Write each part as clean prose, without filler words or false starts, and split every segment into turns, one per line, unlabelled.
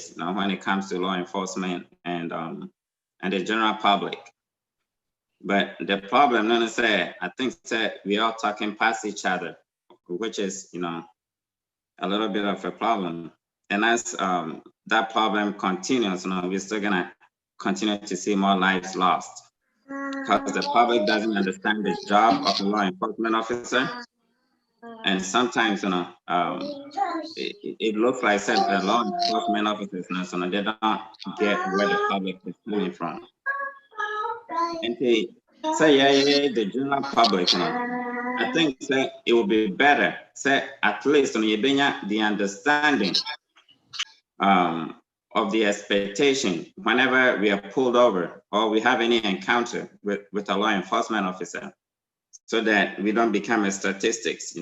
dangerous, when it comes to law enforcement and the general public. But the problem, I think that we are talking past each other, which is, a little bit of a problem. And as that problem continues, we're still gonna continue to see more lives lost because the public doesn't understand the job of a law enforcement officer. And sometimes, it looks like the law enforcement officers, they don't get where the public is coming from. And they say, the general public, I think it would be better, at least the understanding of the expectation whenever we are pulled over or we have any encounter with a law enforcement officer, so that we don't become a statistics,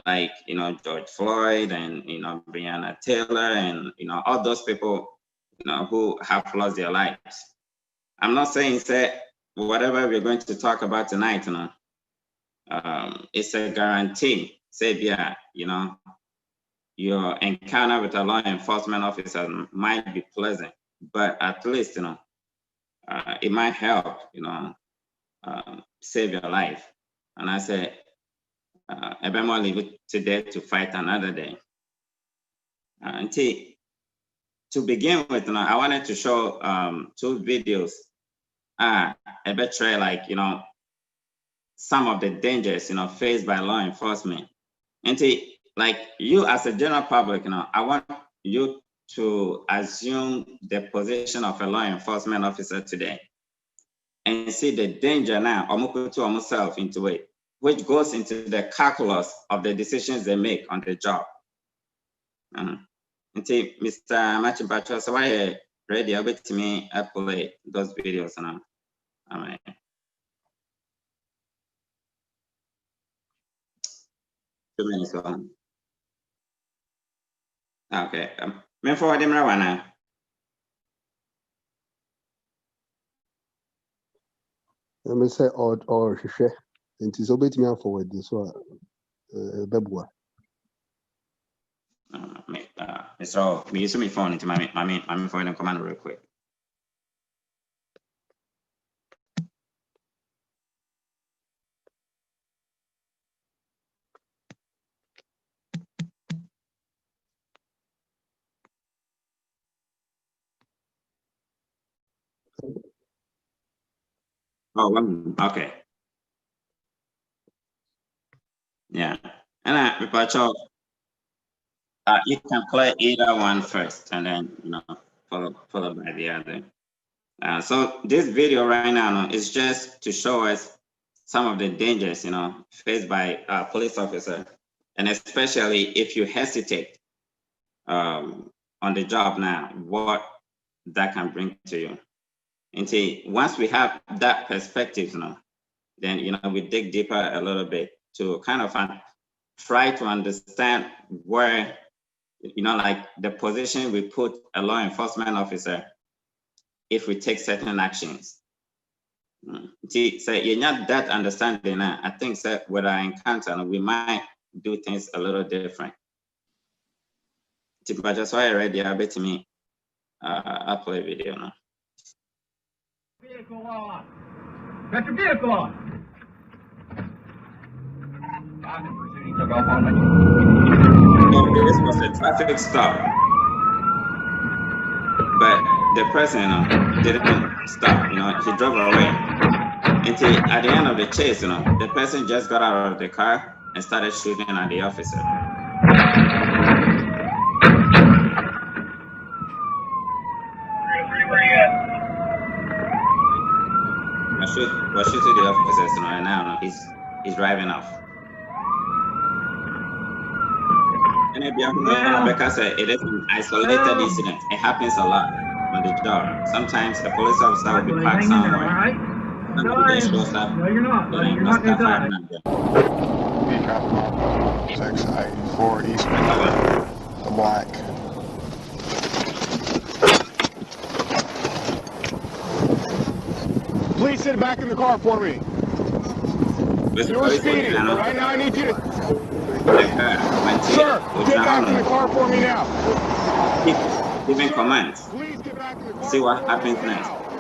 like, George Floyd and, Breonna Taylor and, all those people, who have lost their lives. I'm not saying whatever we're going to talk about tonight, it's a guarantee. Your encounter with a law enforcement officer might be pleasant, but at least, it might help, save your life. And I say, I better more leave it today to fight another day. To begin with, I wanted to show 2 videos. I better like, some of the dangers, faced by law enforcement. And like you as a general public, I want you to assume the position of a law enforcement officer today and see the danger now, almost to myself into it, which goes into the calculus of the decisions they make on the job. And Mr. Machimpacho, so I ready a bit to me, I play those videos now. All right. Two minutes on. Okay. Me forward them now.
Let me say or share. And it's obey me forward this one. Bebwa.
So we use my phone into my phone and command real quick. Oh, okay. Yeah, and you can play either one first, and then followed by the other. So this video right now is just to show us some of the dangers faced by a police officer, and especially if you hesitate on the job now, what that can bring to you. And once we have that perspective then we dig deeper a little bit to kind of try to understand where like the position we put a law enforcement officer if we take certain actions. So you're not that understanding now. I think that with our encounter we might do things a little different. But just why I read the bit to me, I'll play video now.
Vehicle on. Got your vehicle on.
This was a traffic stop, but the person didn't stop. He drove away. Until at the end of the chase, the person just got out of the car and started shooting at the officer. We're shooting the officers right now. He's driving off. And because it is an isolated incident, it happens a lot on the job. Sometimes a police officer will be parked somewhere. Somebody just shows up.
No, you're not. You're not going to die.
684 Eastman, the black. Please sit back in the car for me. You're speeding. Right now I need you to... Sir, get back in the car for me now.
giving commands.
Please get back in the car.
See what
before
happens
we
next.
get out.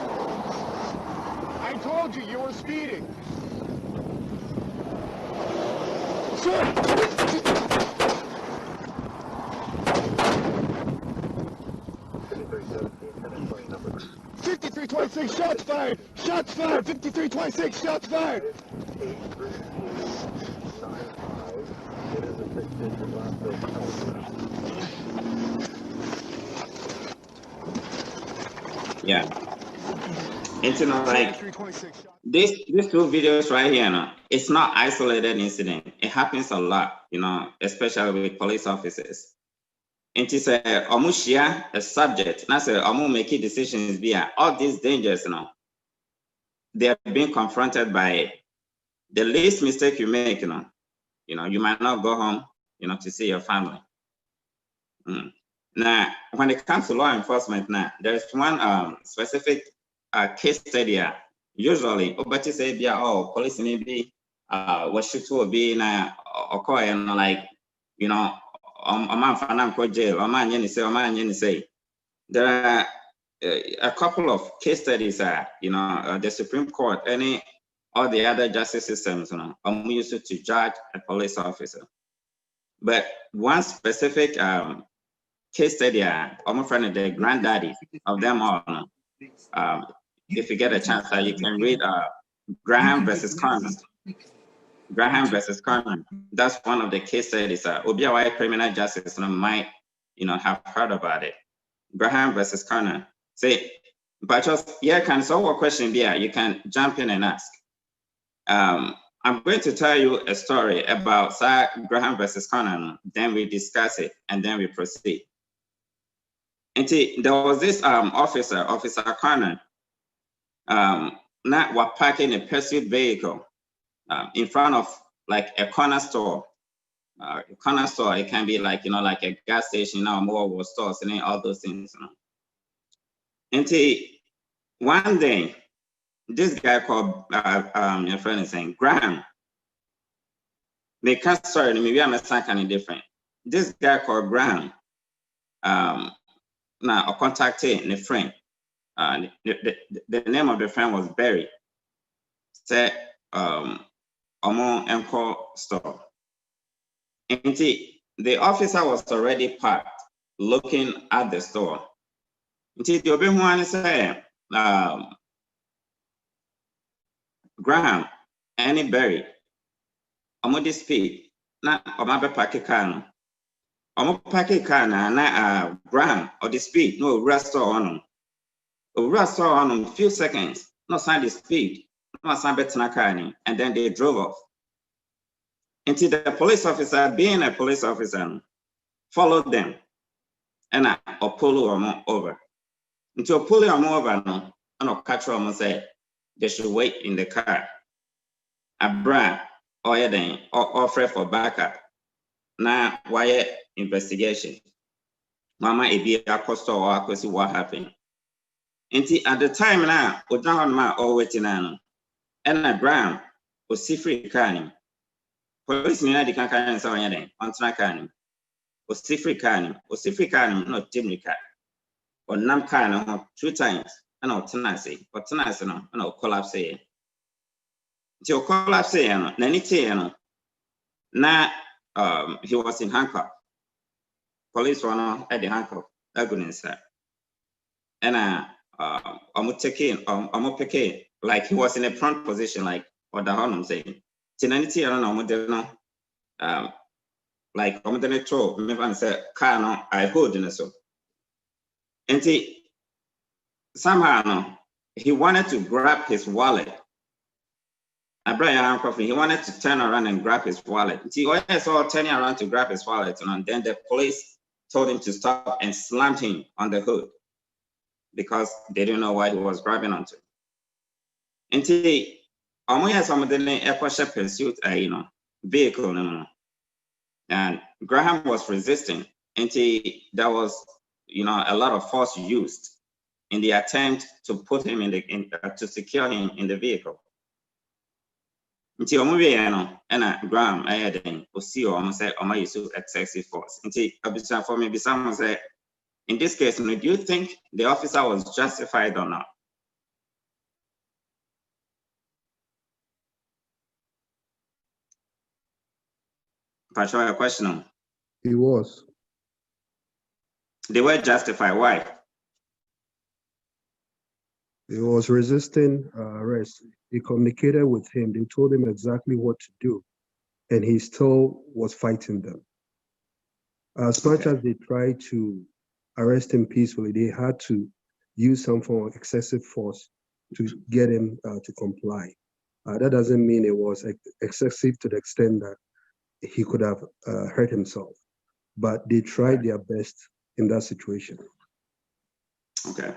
I told you were speeding. Sir! 5326, shots fired! Shots fired! 5326, shots fired!
Yeah. It's like these two videos right here, no, it's not isolated incident. It happens a lot, especially with police officers. And it's a subject. That's making decisions via all these dangers, they are being confronted by the least mistake you make, you might not go home, to see your family. Now, when it comes to law enforcement, now there's one specific case study. Usually, but you say, police maybe what should be na occur and like, a man for jail, a man say. There are a couple of case studies. The Supreme Court, all the other justice systems, used to judge a police officer. But one specific case study, I'm friend of the granddaddy of them all. If you get a chance, you can read Graham versus Carmen. Graham versus Carmen. That's one of the case studies. Obiawai criminal justice might, have heard about it. Graham versus Carmen. Say, but just can solve a question there. You can jump in and ask. I'm going to tell you a story about Graham versus Carmen. Then we discuss it and then we proceed. And there was this Officer Carmen. Were parking a pursuit vehicle in front of like a corner store. A corner store, it can be like, like a gas station, mobile stores and all those things. And one day, this guy called, your friend is saying, Graham, they can't, sorry, maybe I'm kind of different. This guy called Graham, now I contacted a friend. The name of the friend was Barry. Said, Omo Enco store. And the officer was already parked, looking at the store. The Obi said, Graham, any Barry, Omo this speed, na Omabe Paki car. Omo Paki car na Graham or the speed, no restore on. Restore on few seconds, no sign the speed, no sign better, and then they drove off. Until the police officer, being a police officer, followed them and I pull them over. Until pull them over, and I catch them and say they should wait in the car. Abra or then offer for backup. Now, why investigation? Mama, it be a cost or see what happened. Until at the time now, we don't ma or waiting on, and a Graham was see free canning. Police in the can't answer anything on Snakan. Was free canning, not Jimmy cat. Or Nam can 2 times, and no tenacity, or tenacity, no collapse. Till collapse, Nanity, now he was in handcuff. Police were at the handcuff, that goodness, sir. And I'm taking, like he was in a front position, like what the hell I'm saying. Tinanity, I don't know, like I'm the throw, maybe I say, car, no, I hold in a so. And somehow, he wanted to grab his wallet. He wanted to turn around and grab his wallet. He saw turning around to grab his wallet, and then the police told him to stop and slammed him on the hood because they didn't know what he was grabbing onto. And some of the airport pursued a vehicle, and Graham was resisting. And there was a lot of force used in the attempt to put him to secure him in the vehicle. Until and Graham, I see almost say, use excessive force. Until for maybe someone say, in this case, do you think the officer was justified or not? Patrol, a question.
He was.
They were justified. Why?
He was resisting arrest. They communicated with him. They told him exactly what to do, and he still was fighting them. As much as they tried to arrest him peacefully, they had to use some form of excessive force to get him to comply. That doesn't mean it was excessive to the extent that he could have hurt himself, but they tried their best in that situation.
Okay.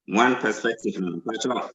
One perspective. Patrol.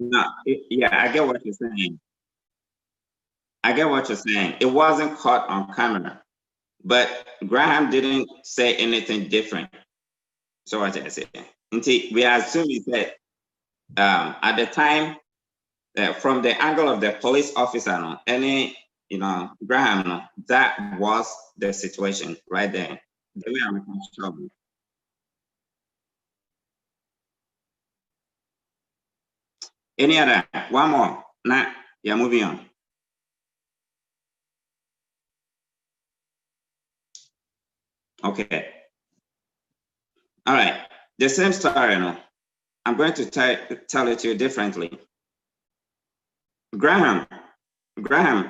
No, yeah, I get what you're saying. I get what you're saying. It wasn't caught on camera, but Graham didn't say anything different. So what I say? Until we are assuming that at the time, from the angle of the police officer, Graham, that was the situation right there. The way I'm trouble. Any other? One more. Now, yeah, moving on. Okay. All right. The same story, I'm going to tell it to you differently. Graham,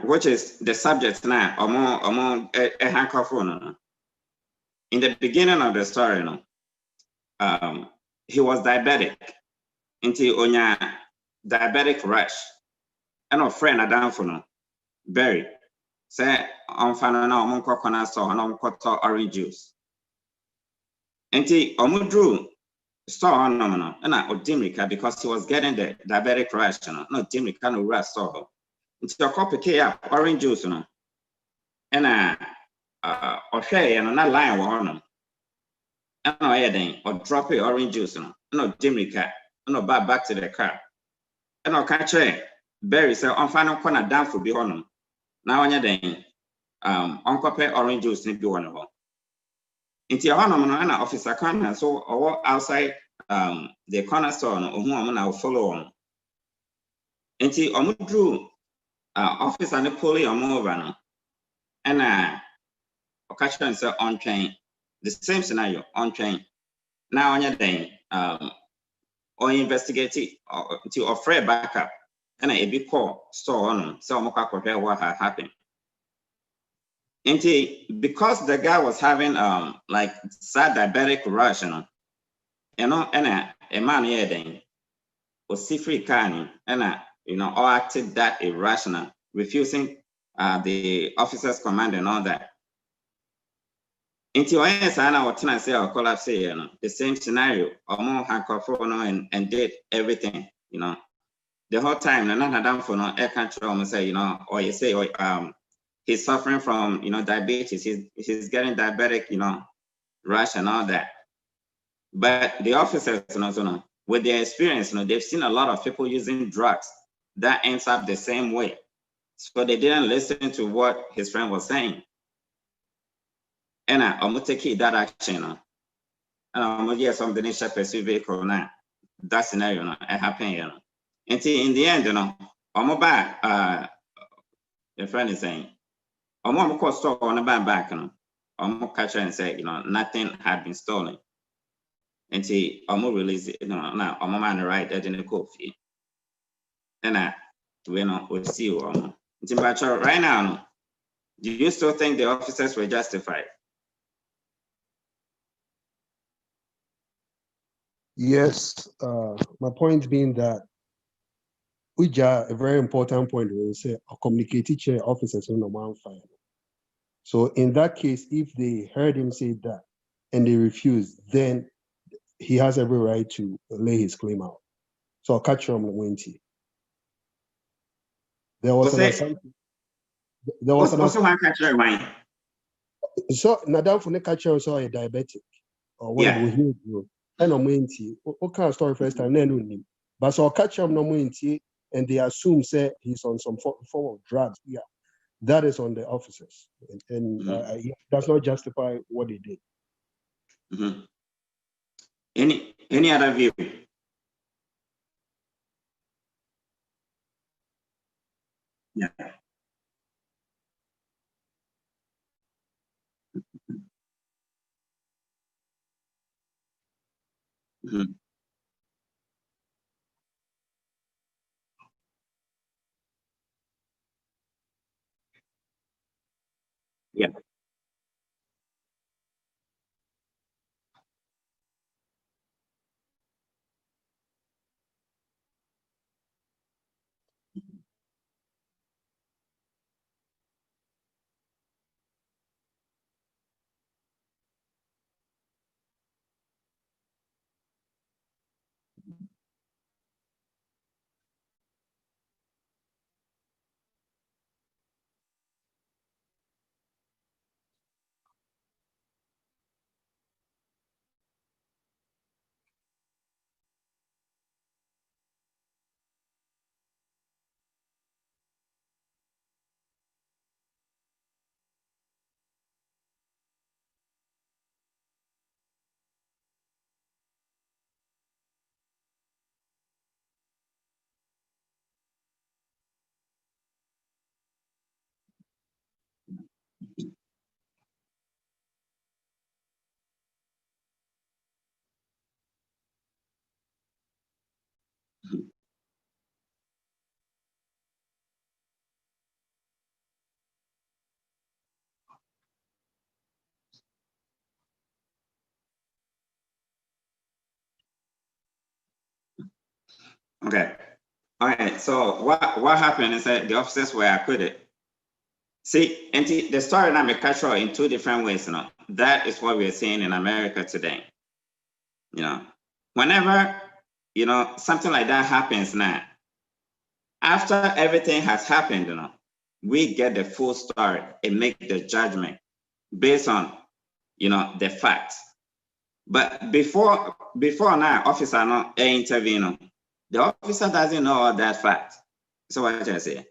which is the subject now, among a handkerchief. In the beginning of the story, he was diabetic. Into onya diabetic rash. And a friend Adam for Berry. Say on final coconut store and orange juice. Into omudru store on and I Dimrika because he was getting the diabetic rash, not Dimrika no rash store. Into a copy up orange juice, and okay, and not line one. And no heading or drop it orange juice, no Dimrika, no back to the car. And no catch Berry said on final corner down for be on. Now on your day, Uncle orange juice need be one of them. Into your honor, officer corner, so or outside the corner store, or whom I will follow on. Into Omudru officer and the police on over, and catch and say on train. The same scenario on train. Now on your day, or investigate it to offer backup. And a big call store on so what had happened. And because the guy was having like sad diabetic rush, and a man here then was see free can and all acted that irrational, refusing the officer's command and all that. Into I what I say or collapse, the same scenario, or more handcuff and did everything, the whole time, not done for no air control, say, or you say, he's suffering from, diabetes, he's getting diabetic, rush and all that. But the officers, with their experience, they've seen a lot of people using drugs that ends up the same way. So they didn't listen to what his friend was saying. And I'm going to take that action, and I'm going to get something in pursue vehicle now. That scenario, it happened, Until in the end, I'm back. The friend is saying, I'm going to store on the back, I'm going to catch her and say, nothing had been stolen. And see, I'm release it. No, now I'm a man right there in the coffee. And we'll see you. Right now, do you still think the officers were justified?
Yes. My point being that which are a very important point when you say a communicating chair officers in the one fire. So in that case, if they heard him say that and they refused, then he has every right to lay his claim out. So I'll catch you on the winty. There was an assumption. There was an
also one catcher wine.
So Nadam for the catcher also a diabetic or whatever he do. And on winty, what kind of story first time? Then but so I'll catch him no winty, and they assume say he's on some form of drugs. Yeah, that is on the officers, and does not justify what they did.
Mm-hmm. Any other view? Yeah. Mm-hmm. Yeah. Okay. All right. So what happened is that the officers were acquitted. See, and the story now may catch in two different ways. That is what we're seeing in America today. Whenever something like that happens now, after everything has happened, we get the full story and make the judgment based on the facts. But before now, officer not intervene. The officer doesn't know all that fact. So what I say?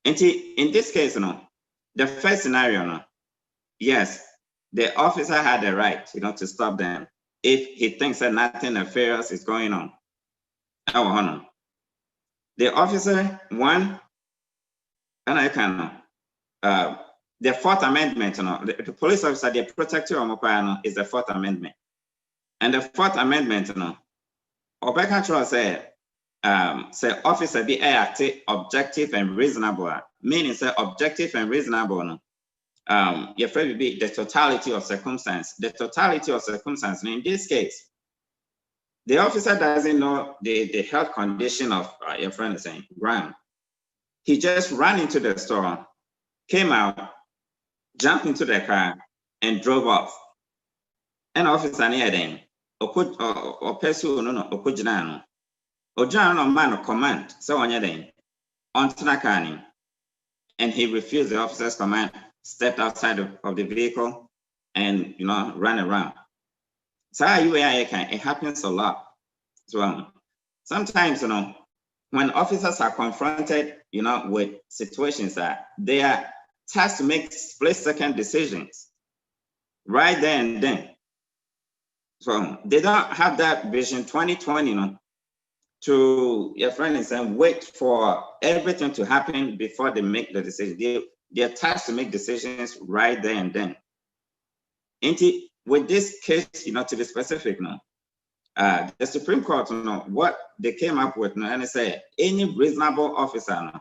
In this case, the first scenario, yes, the officer had the right, to stop them if he thinks that nothing nefarious is going on. The officer, one, and I can, the Fourth Amendment, the police officer, the protector of is the Fourth Amendment. And the Fourth Amendment, Obeka Control said, say officer be active, objective and reasonable, meaning say objective and reasonable. Your friend will be the totality of circumstance. The totality of circumstance. And in this case, the officer doesn't know the health condition of your friend is saying, Graham. He just ran into the store, came out, jumped into the car, and drove off. And officer near them, or person no okujina no man of command, so on your day, on Tanakani. And he refused the officer's command, stepped outside of the vehicle, and ran around. So it happens a lot. So sometimes when officers are confronted with situations that they are tasked to make split-second decisions right there and then. So they don't have that vision 2020 to your friend is saying wait for everything to happen before they make the decision. They're tasked to make decisions right there and then. With this case, to be specific now, the Supreme Court, what they came up with, and they said any reasonable officer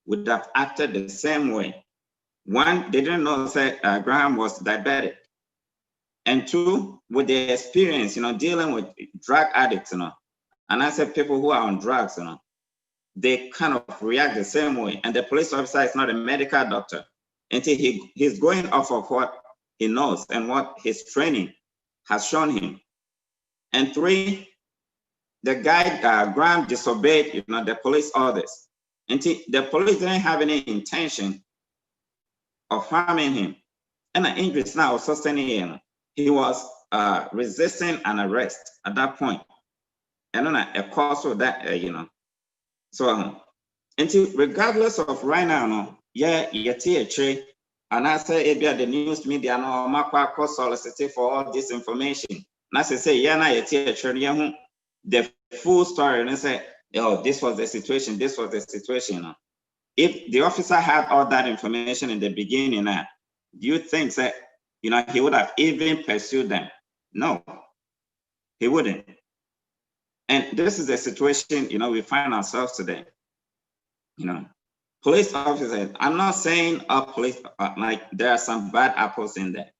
would have acted the same way. One, they didn't know that Graham was diabetic. And two, with the experience, dealing with drug addicts, and I said people who are on drugs, they kind of react the same way. And the police officer is not a medical doctor until he's going off of what he knows and what his training has shown him. And three, the guy, Graham, disobeyed, the police orders. Until the police didn't have any intention of harming him. And the injuries now sustaining him. He was resisting an arrest at that point. And then a cause of that, So, until regardless of right now, and I say the news media no makwa solicit for all this information. And I say, the full story and say, oh, this was the situation, this was the situation. If the officer had all that information in the beginning, do you think that he would have even pursued them? No, he wouldn't. And this is the situation, we find ourselves today. Police officers, I'm not saying all police, like there are some bad apples in there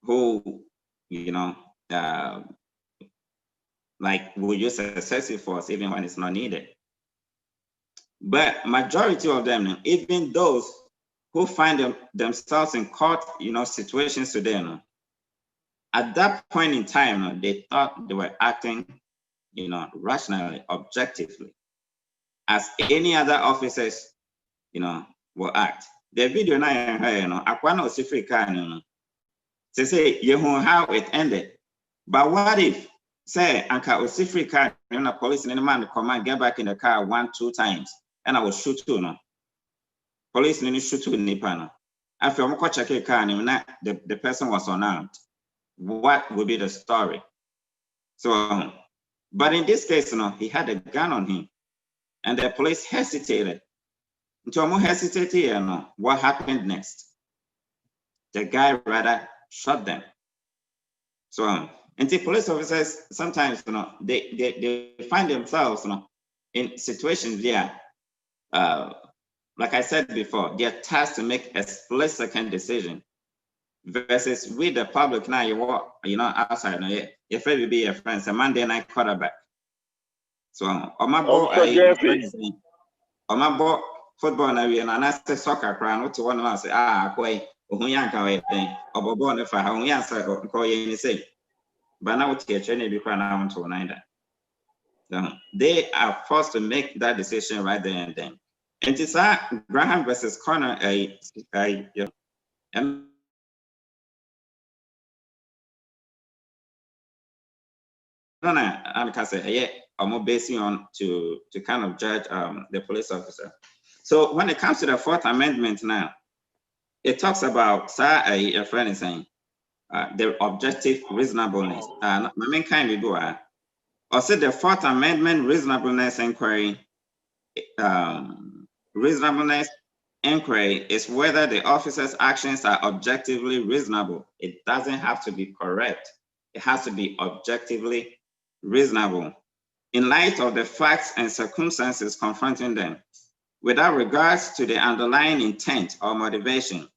who, like will use excessive force even when it's not needed. But majority of them, even those who find themselves in court, situations today, at that point in time, they thought they were acting, rationally, objectively, as any other officers, will act. The video now, Aquano Sifrika, they say, how it ended. But what if, say, Anka Osifrika, police and any man to command, get back in the car 1-2 times, and I will shoot you, Police need to shoot you in Nipana. After I'm check a car, the person was unarmed. What would be the story? So, but in this case, he had a gun on him, and the police hesitated. Until more hesitated, what happened next? The guy rather shot them. So, until police officers sometimes, they find themselves, in situations where, like I said before, they're tasked to make a split-second decision. Versus with the public now, you walk, outside, your friend will be your friend. It's a Monday night quarterback. So, on my board, football now, and I say soccer crown, what to one of us say, boy, Yanka, or Bobon, if I have any answer, or call you say. But now, what you're training before I want to neither. They are forced to make that decision right there and then. And it's Graham versus Connor, I'm more basing on to kind of judge the police officer. So when it comes to the Fourth Amendment now, it talks about a friend is saying the objective reasonableness. My main kind we do also the Fourth Amendment reasonableness inquiry. Reasonableness inquiry is whether the officer's actions are objectively reasonable. It doesn't have to be correct. It has to be objectively reasonable in light of the facts and circumstances confronting them, without regards to the underlying intent or motivation.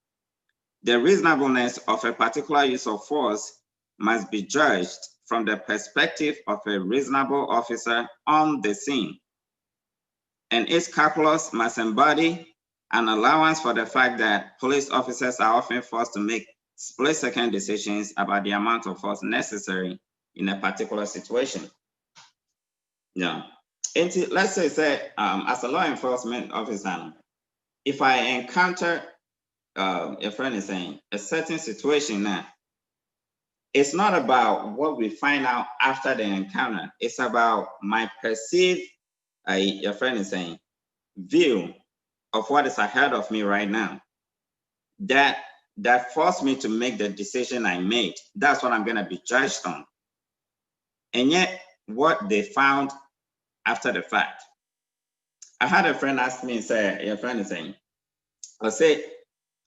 The reasonableness of a particular use of force must be judged from the perspective of a reasonable officer on the scene, and its calculus must embody an allowance for the fact that police officers are often forced to make split-second decisions about the amount of force necessary in a particular situation. Yeah. And let's say, as a law enforcement officer, if I encounter a friend is saying a certain situation now, it's not about what we find out after the encounter. It's about my perceived, your friend is saying, view of what is ahead of me right now. That forced me to make the decision I made. That's what I'm going to be judged on. And yet, what they found after the fact. I had a friend ask me, say, your friend is saying, let's say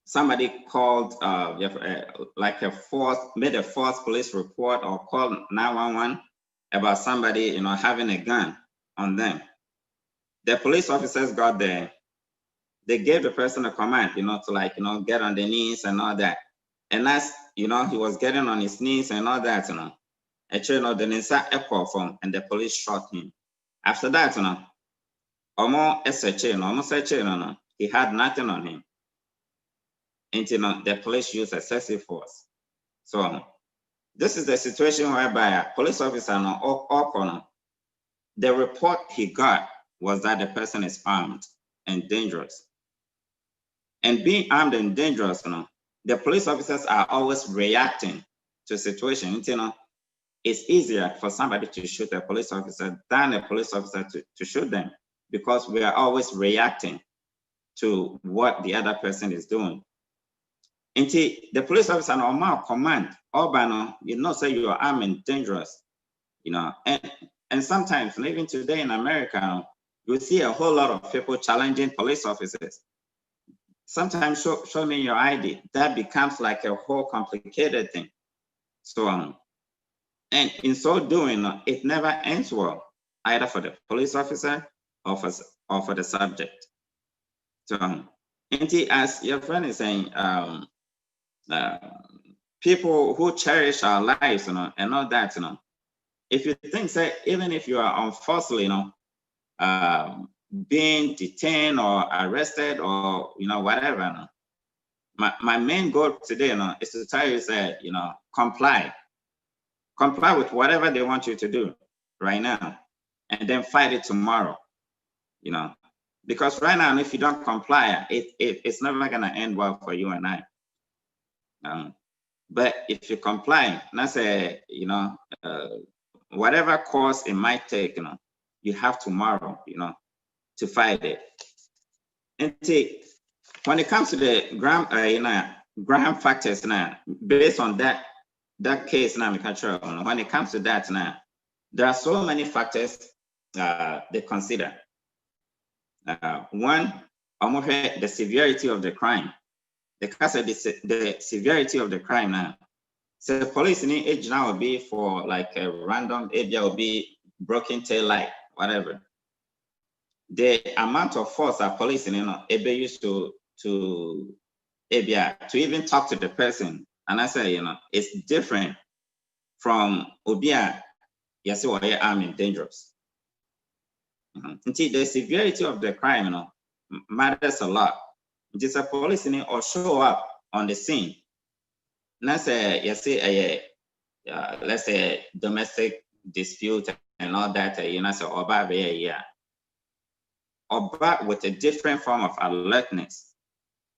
somebody called, like made a false police report or called 911, about somebody, having a gun on them. The police officers got there. They gave the person a command, to get on the knees and all that. And as, he was getting on his knees and all that, actually, the Nisa echo from, and the police shot him. After that, he had nothing on him. And, the police used excessive force. So, this is the situation whereby a police officer, the report he got was that the person is armed and dangerous. And being armed and dangerous, the police officers are always reacting to a situation. It's easier for somebody to shoot a police officer than a police officer to shoot them, because we are always reacting to what the other person is doing. And the police officer normal command, say you are armed and dangerous, and sometimes, even today in America, you see a whole lot of people challenging police officers. Sometimes show me your ID. That becomes like a whole complicated thing. So, and in so doing, it never ends well, either for the police officer or for the subject. So, as your friend is saying, people who cherish our lives, and all that, if you think, say, even if you are unfortunately, being detained or arrested or whatever, my main goal today, is to tell you, say, comply with whatever they want you to do right now, and then fight it tomorrow, because right now, if you don't comply, it's never gonna end well for you and I. But if you comply, and say, whatever course it might take, you have tomorrow, to fight it. And when it comes to the Graham factors now, based on that case now, when it comes to that now, there are so many factors they consider. One, the severity of the crime. Because of the severity of the crime now. So the police in age now will be for like a random area, will be broken tail light, whatever. The amount of force that police used to even talk to the person, and I say, it's different from Obia, yes, or armed and dangerous. The severity of the crime, matters a lot. Just a police or show up on the scene. Let's say, let's say domestic dispute and all that, or with a different form of alertness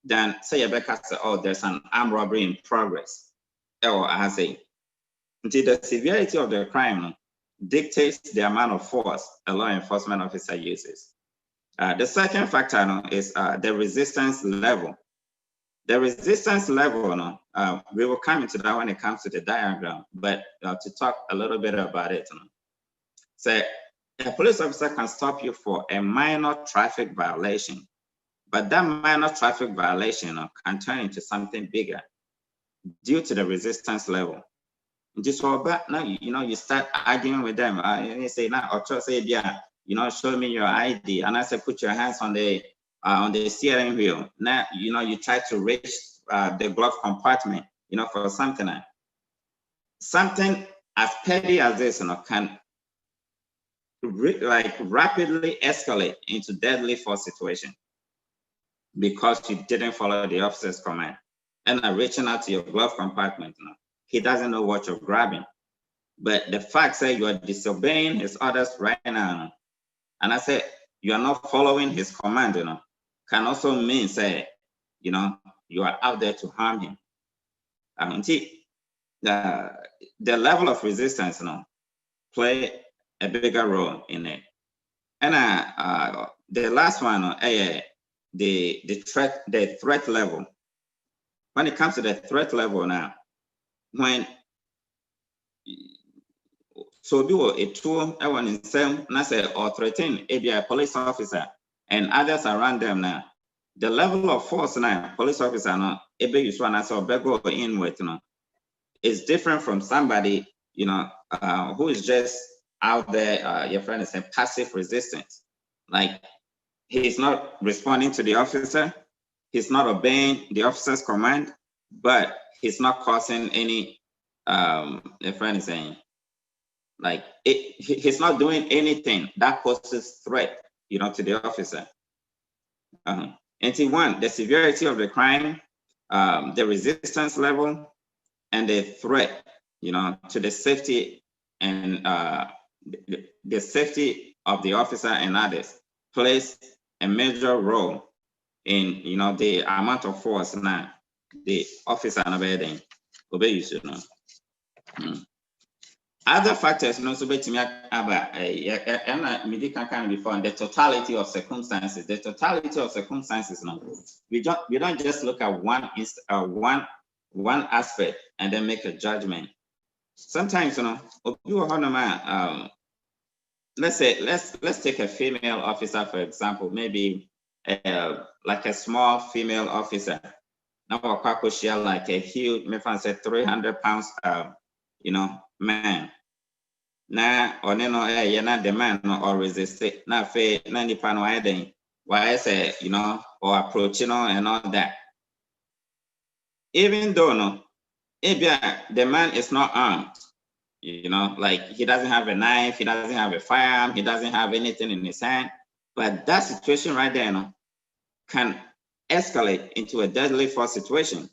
than say, there's an armed robbery in progress. Or I say, the severity of the crime dictates the amount of force a law enforcement officer uses. The second factor is the resistance level. The resistance level, we will come into that when it comes to the diagram, but to talk a little bit about it. So a police officer can stop you for a minor traffic violation, but that minor traffic violation can turn into something bigger due to the resistance level. Just for that, now you start arguing with them, and you say, now, or say, yeah, show me your ID, and I say, put your hands on the steering wheel. Now, you try to reach the glove compartment, for something. Something as petty as this, can rapidly escalate into deadly force situation because you didn't follow the officer's command. And reaching out to your glove compartment, he doesn't know what you're grabbing. But the fact that you are disobeying his orders right now, and I say you are not following his command, can also mean say, you are out there to harm him. The level of resistance, play a bigger role in it. And the last one, the threat level. When it comes to the threat level now, when so do a tool, everyone in same, or threaten a police officer and others around them now, the level of force now, police officer go in with, is different from somebody, who is just out there, your friend is saying passive resistance. Like he's not responding to the officer, he's not obeying the officer's command, but he's not causing any, your friend is saying, like he's not doing anything that poses threat, to the officer. And one, the severity of the crime, the resistance level, and the threat, to the safety and the safety of the officer and others plays a major role in, the amount of force now the officer obey you should know. Other factors, so bet me about before, the totality of circumstances. The totality of circumstances. No, we don't just look at one aspect and then make a judgment. Sometimes, let's take a female officer, for example, maybe like a small female officer. Now, share like a huge, maybe I said 300 pounds, man. Now, or you're not the man or resist it. Now, fair, 90 pound why I say, or approach, and all that. Even though, the man is not armed, like he doesn't have a knife, he doesn't have a firearm, he doesn't have anything in his hand. But that situation right there, can escalate into a deadly force situation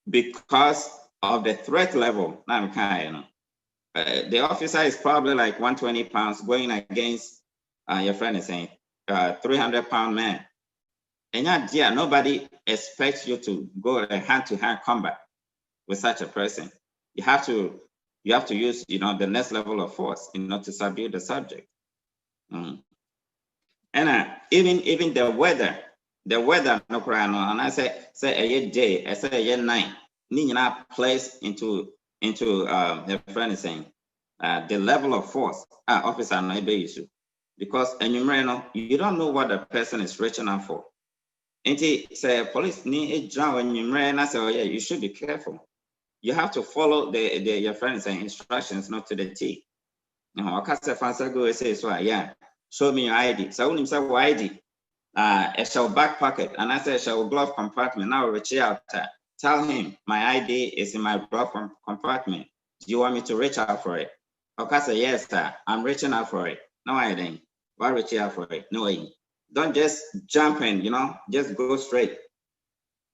because of the threat level. The officer is probably like 120 pounds going against, your friend is saying, 300-pound man. And yet, nobody expects you to go hand-to-hand combat with such a person. You have to use, the next level of force, to subdue the subject. And even the weather, no problem. And I say a day, I say a night, Nina plays into the friend is saying, the level of force, officer no issue. Because you don't know what the person is reaching out for. And he say police need a job when I say, oh yeah, you should be careful. You have to follow your friend is saying instructions, not to the T. I can't say say so yeah, show me your ID. So when say ID, a shall back pocket, and I say shall glove compartment. Now reach out. Tell him my ID is in my glove compartment. Do you want me to reach out for it? Okay, say yes, sir. I'm reaching out for it. No, I didn't. Why reach out for it? No, don't just jump in. Just go straight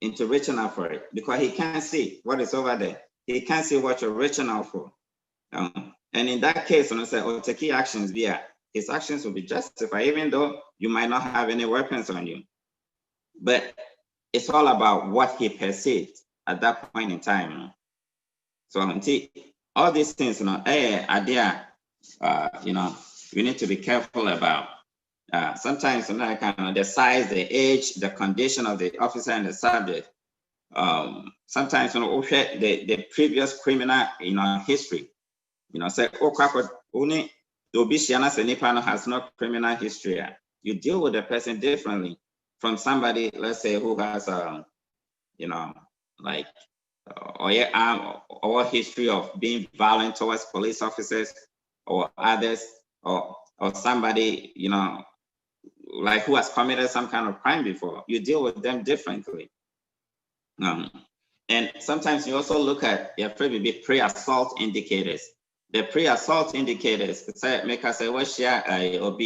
into reaching out for it because he can't see what is over there. He can't see what you're reaching out for. And in that case, when I say, oh, take actions, his actions will be justified, even though you might not have any weapons on you. But it's all about what he perceived at that point in time. So until all these things, we need to be careful about. Sometimes, the size, the age, the condition of the officer and the subject. Sometimes, the previous criminal, history. Say, only the has no criminal history. You deal with the person differently from somebody, let's say, who has, or history of being violent towards police officers or others, or somebody, like who has committed some kind of crime before. You deal with them differently. And sometimes you also look at maybe pre-assault indicators. The pre-assault indicators make us say, what's your OB?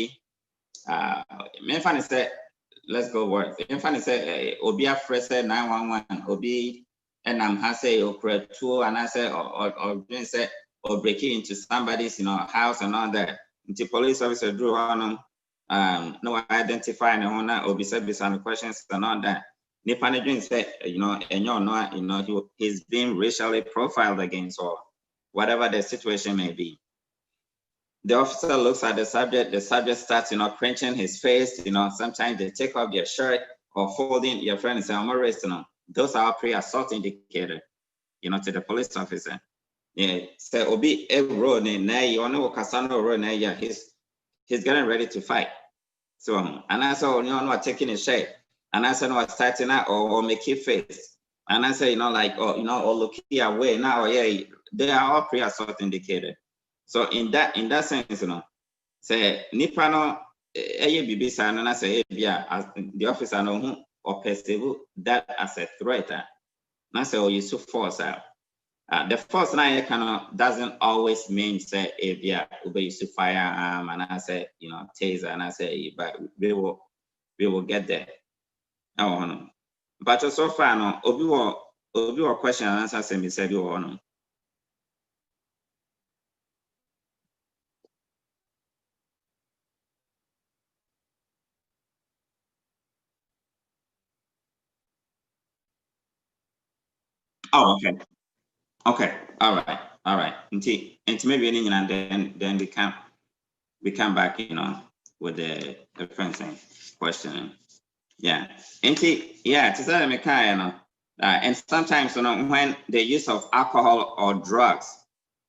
Let's go work. Infant say, OB after 911, OB, and I'm say, or two, and I say, or breaking into somebody's, house and all that. The police officer drew on no identifying owner or beside questions and all that. Nipanajin said, he's being racially profiled against or whatever the situation may be. The officer looks at the subject starts, clenching his face, sometimes they take off their shirt or folding your friend and say, I'm arresting them. Those are pre-assault indicator, to the police officer. Yeah, say Obi road road he's getting ready to fight. So and I saw not taking a shake, and I said no starting out or make it face. And I say, or looking away now, yeah, they are all pre-assault indicated. So in that sense, say nipa no bibi sa no na say the officer no who or perceive that as a threat. Na say you use force. The force now doesn't always mean say we use firearm and I say taser and I say but we will get there. Oh no. But so far no obi wo question and answer say me say bi wo no. Oh, okay. Okay. All right. Until maybe any and then we come back, with the different question. Yeah. Yeah, to say me kind, and sometimes when the use of alcohol or drugs,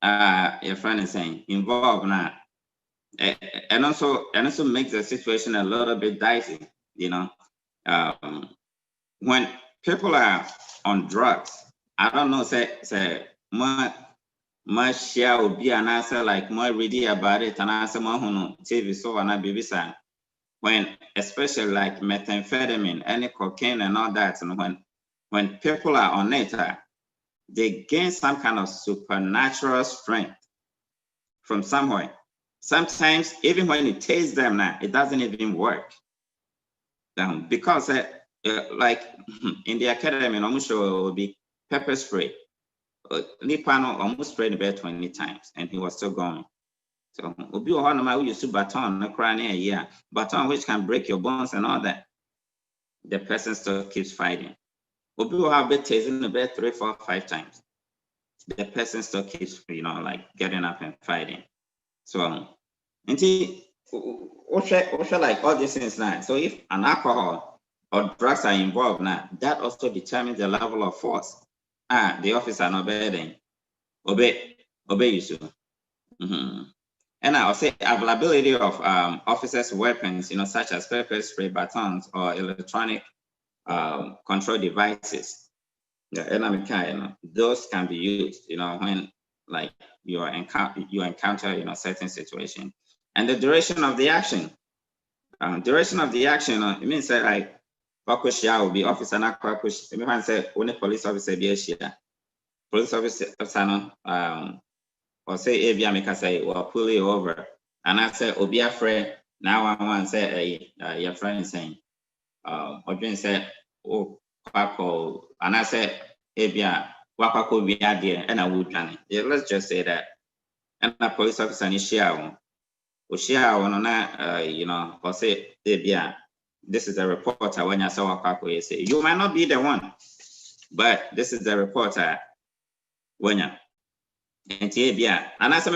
your friend is saying involved now, and also makes the situation a little bit dicey, when people are on drugs. I don't know, say more share will be an answer like more ready about it and answer more TV so and baby son. When especially like methamphetamine, any cocaine and all that, and when people are on it, they gain some kind of supernatural strength from somewhere. Sometimes even when it tastes them now, it doesn't even work. Because like in the academy, almost will be pepper spray. Nipano almost sprayed about 20 times and he was still going. So Obi we use baton, baton which can break your bones and all that. The person still keeps fighting. Obi will have been tasing about 3, 4, 5 times. The person still keeps, like getting up and fighting. So until like all these things now. So if an alcohol or drugs are involved now, that also determines the level of force. The officer not obeying. Obey you soon. And I'll say availability of officers' weapons, such as pepper spray, batons, or electronic control devices. Those can be used, when like you encounter, certain situation. And the duration of the action. It means that like Wakushia will be officer not Wakush. If I say only police officer be a police officer or say Avia make us say or pull it over. And I say Obia friend now I want to say your friend is saying or doing say oh Quaco and I say Avia Wakwako be there and I would plan it. Let's just say that. And a police officer in Shia or say Avia. This is the reporter when I saw Wakwako, you say you might not be the one, but this is the reporter when you and I say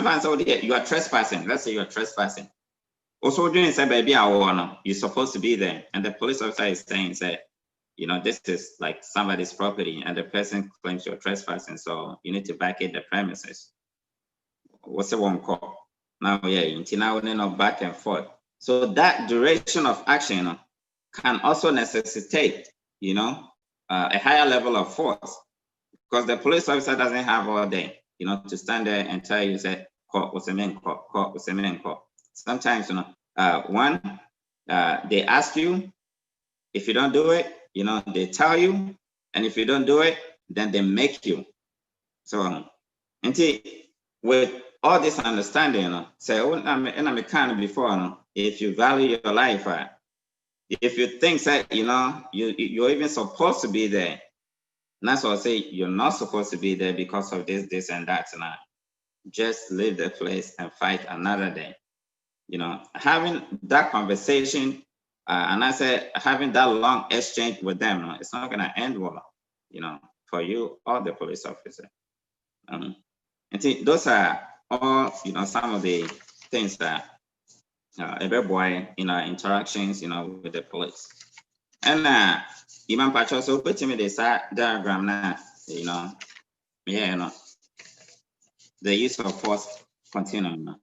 you are trespassing. Let's say you are trespassing. Also doing say baby you're supposed to be there. And the police officer is saying this is like somebody's property and the person claims you're trespassing. So you need to vacate the premises. What's the one call? Now until now back and forth. So that duration of action can also necessitate, a higher level of force because the police officer doesn't have all day. To stand there and tell you, say, court was a man, court was a man, court. Sometimes, they ask you, if you don't do it, they tell you, and if you don't do it, then they make you. So, until with all this understanding, say, I'm a kind before, if you value your life, if you think that, you're even supposed to be there, and that's why I say you're not supposed to be there because of this, and that. And just leave the place and fight another day. Having that conversation, and I say having that long exchange with them, it's not going to end well, for you or the police officer. I think those are all, some of the things that every boy, interactions, with the police. And Imam Pacho, so put me this diagram now, the use of force continuum.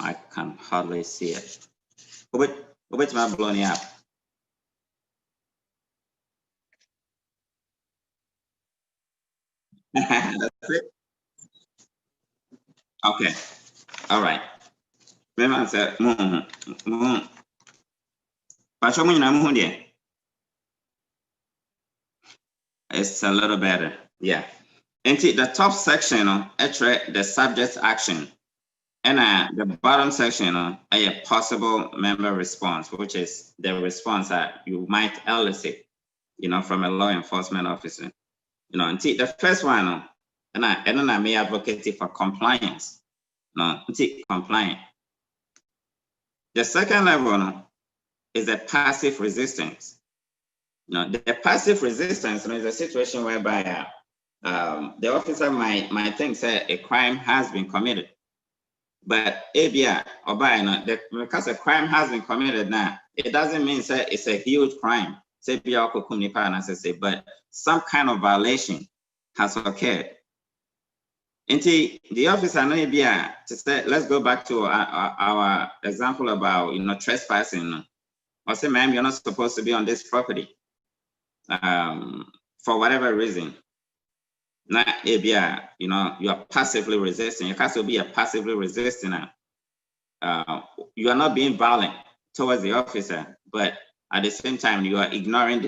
I can hardly see it. Which my blowing up? That's it. Okay. All right. Remember, sir. It's a little better. Yeah. And the top section, the subject action. And the bottom section, a possible member response, which is the response that you might elicit, from a law enforcement officer. And the first one, and I may advocate for compliance. Compliant. The second level is the passive resistance. The passive resistance is a situation whereby the officer might think that a crime has been committed. But because a crime has been committed now, it doesn't mean that it's a huge crime. But some kind of violation has occurred. And the officer to say, let's go back to our example about trespassing. Or say, ma'am, you're not supposed to be on this property for whatever reason. Now, you are passively resisting. You can't be a passively resisting. You are not being violent towards the officer, but at the same time, you are ignoring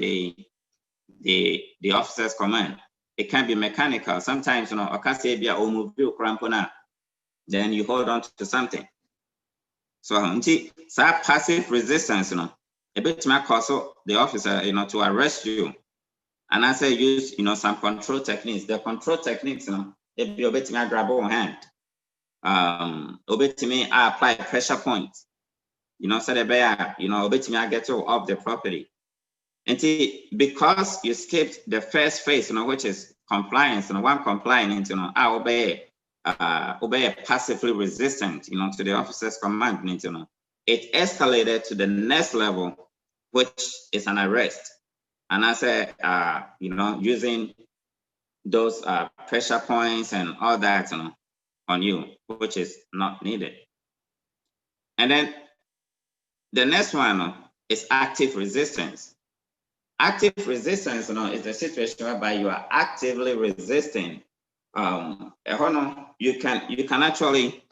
the officer's command. It can be mechanical. Sometimes, then you hold on to something. So, passive resistance, a bit might cause the officer, to arrest you. And I say use, some control techniques. The control techniques, it be a bit me grab on hand. A bit me I apply pressure points. So the bear, a bit me I get you off the property. And because you skipped the first phase, which is compliance, one compliant, I obey passively resistant, to the officer's command, it escalated to the next level, which is an arrest. And I said, using those pressure points and all that on you, which is not needed. And then the next one is active resistance. Active resistance is the situation whereby you are actively resisting. You can actually,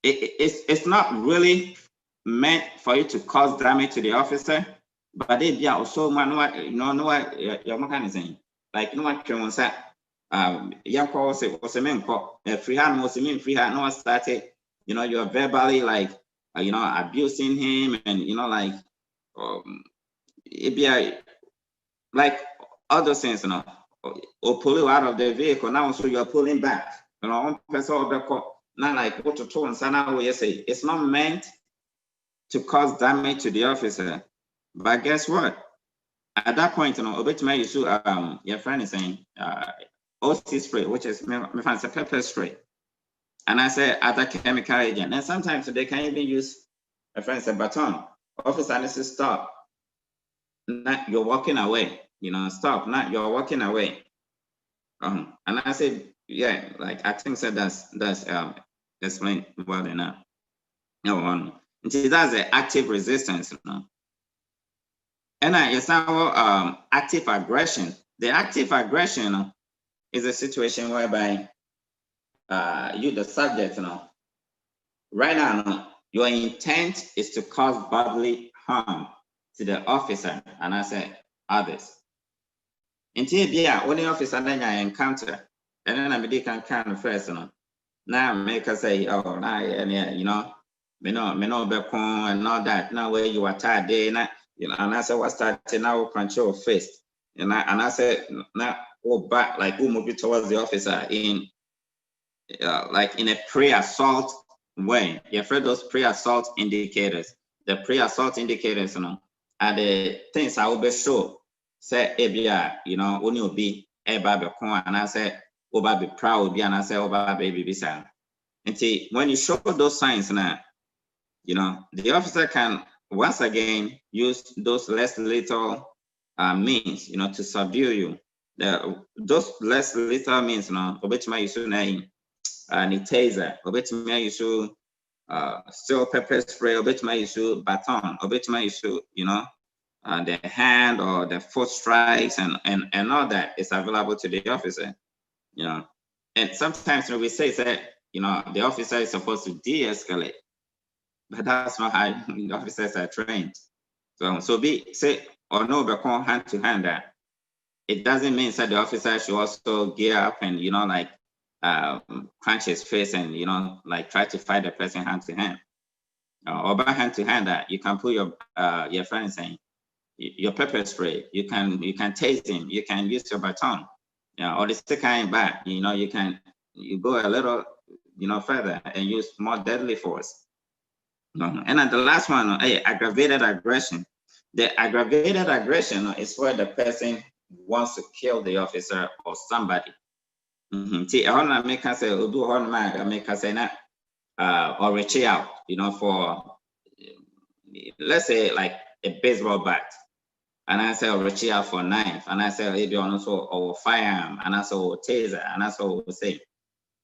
it's not really meant for you to cause damage to the officer. But it also your mechanism. Like what can say was a man free hand was mean free hand no started, you're verbally like abusing him and it be like other things, or pull you out of the vehicle now, so you're pulling back. One person of the court, not like what to tell and sana you say it's not meant to cause damage to the officer. But guess what? At that point, your friend is saying OC spray, which is a pepper spray. And I say other chemical agent. And sometimes they can even use a friend said baton. Officer needs to stop. Not you're walking away. Stop. Not you're walking away. And I said, yeah, like I think that that's explained well enough. No, that's the active resistance, And it's our active aggression. The active aggression is a situation whereby you, the subject, right now, your intent is to cause bodily harm to the officer, and I say others. Until when the officer then I encounter, and then I can kind of first, now make us say, oh, now, me no be and all that. Now where you are tired, and I said, what's that? Now control face. And I said, now go back, like who move towards the officer in like in a pre-assault way. You've heard those pre-assault indicators. The pre-assault indicators, are the things I will be sure. Say, when you be and I say, Oba be proud, and I say, Oba baby be sad. And see, when you show those signs now, the officer can once again use those less lethal means, to subdue you. Those less lethal means, obetima you should name taser, obetima you should still pepper spray, obetima you should baton, obetima you should, the hand or the foot strikes and all that is available to the officer. you know. And sometimes when we say that, you know, the officer is supposed to de-escalate, but that's not how the officers are trained. So be say or no, but hand to hand that. It doesn't mean that the officer should also gear up and, you know, like crunch his face and, you know, like try to fight the person hand to hand. Or by hand to hand, that you can put your friend saying your pepper spray. You can tase him. You can use your baton. Or the second back. You know, you go a little, you know, further and use more deadly force. And then the last one, aggravated aggression. The aggravated aggression is where the person wants to kill the officer or somebody. See, I want to make us say, or reach out, you know, for, let's say, like a baseball bat. And I say, I'll reach out for a knife. And I say, maybe also, or firearm. And I say, or taser. And that's what we'll say.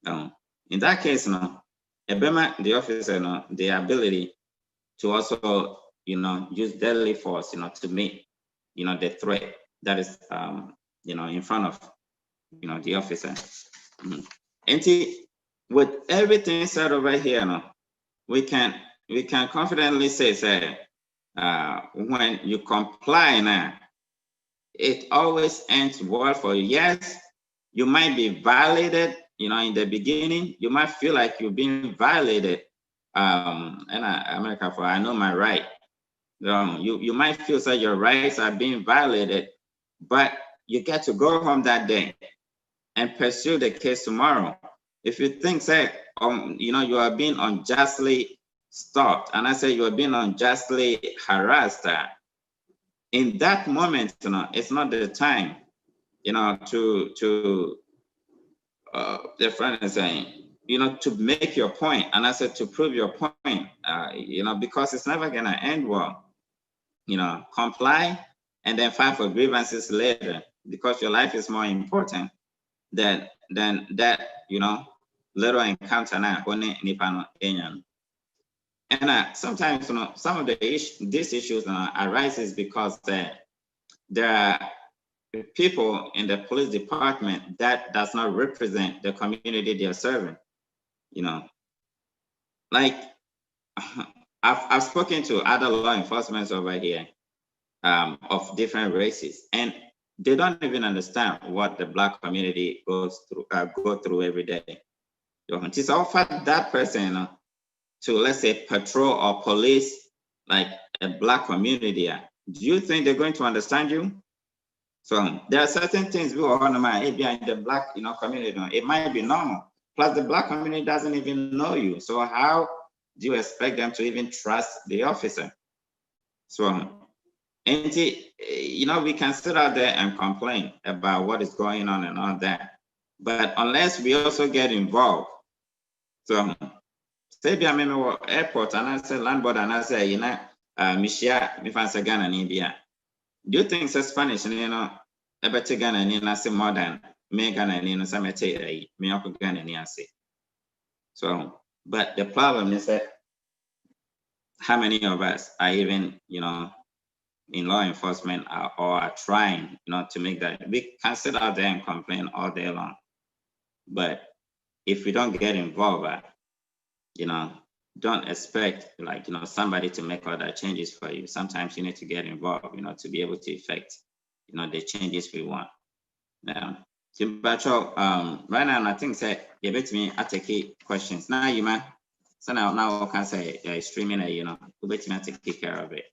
In that case, you know, the officer, you know, the ability to also, you know, use deadly force, you know, to meet, you know, the threat that is, you know, in front of, you know, the officer. And with everything said over here, you know, we can confidently say, when you comply now, it always ends well for you. Yes, you might be violated, you know, in the beginning. You might feel like you're being violated. And America, for I know my right. You might feel that your rights are being violated, but you get to go home that day and pursue the case tomorrow. If you think that, you know, you are being unjustly stopped, and I say you are being unjustly harassed, in that moment, you know, it's not the time, you know, to the friend is saying, you know, to make your point, and I said to prove your point, you know, because it's never gonna end well. You know, comply and then file for grievances later, because your life is more important than that, you know, little encounter now. And sometimes, you know, some of these issues arises because there are people in the police department that does not represent the community they are serving. You know, like I've spoken to other law enforcement over here of different races, and they don't even understand what the Black community go through every day. It's offer that person to, let's say, patrol or police like a Black community. Do you think they're going to understand you? So there are certain things we are on my in the Black, you know, community. It might be normal. Plus, the Black community doesn't even know you. So how do you expect them to even trust the officer? So, and you know, we can sit out there and complain about what is going on and all that, but unless we also get involved. So, say be a member of airport, and I say landlord, and I say, you know, Mishia, me fancy Ghana in India. Do you think so Spanish, you know, about Ghana and I say more than me Ghana and some me up Ghana and I say. So, but the problem is that how many of us are even, you know, in law enforcement or are trying, you know, to make that. We can sit out there and complain all day long, but if we don't get involved, you know, don't expect, like, you know, somebody to make all that changes for you. Sometimes you need to get involved, you know, to be able to effect, you know, the changes we want. Now, right now, I think that you bet me I take questions. Now you man, so now I can say streaming, you know, you bet me I take care of it.